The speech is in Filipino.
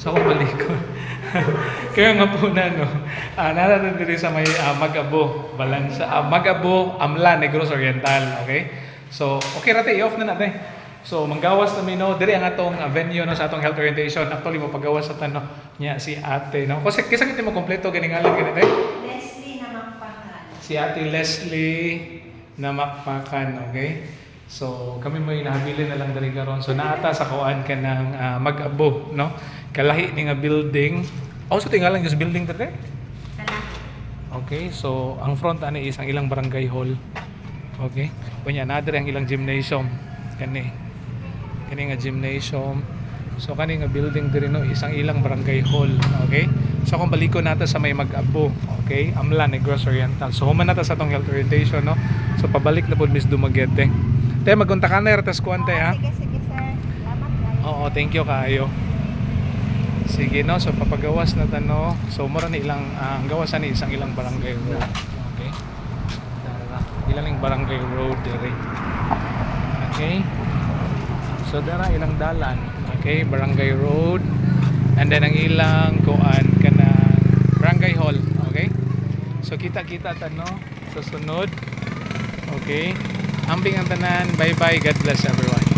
So ako balikon. Kaya nga po na no. Narating diri sa may Magabo, Balansa, Magabo, Amla, Negros Oriental, okay? So, okay rate i-off na natin. So, manggawas na no, diri ang atong venue no sa atong health orientation. Actually mo paggawas sa tanno niya si Ate no. Kasi kisa kita mo kompleto ganing alang ganito. Leslie na Makpakan. Si Ate Leslie na Makpakan, okay? So, kami mo inahabilin na lang dali karon. So, naata sa kuan ka ng Magabo, no? Kalahi ni nga building. So tingala yung building dati? Kalahi. Okay, so ang front ani is ang ilang barangay hall. Okay? Kunya na ang ilang gymnasium. Kani nga gymnasium. So kani nga building diri no isang ilang barangay hall. Okay? So kung baliko nata sa may Magabo, okay? Amla, Negros Oriental. So human nata sa atong health orientation no. So pabalik na pud Miss Dumaguete. Tay magunta ka na retas kuante ha. Sige sir. Salamat guys. Oo, thank you kaayo. Sige no, so papagawas na tano. So mura ni ilang ang gawasan ni isang ilang barangay road. Okay? Ilang barangay road diri. Okay? So dara ilang dalan. Okay, barangay road. And then ang ilang kuan kana barangay hall. Okay? So kita-kita tano sa sunod. Okay? Ambing ang tanan. Bye-bye. God bless everyone.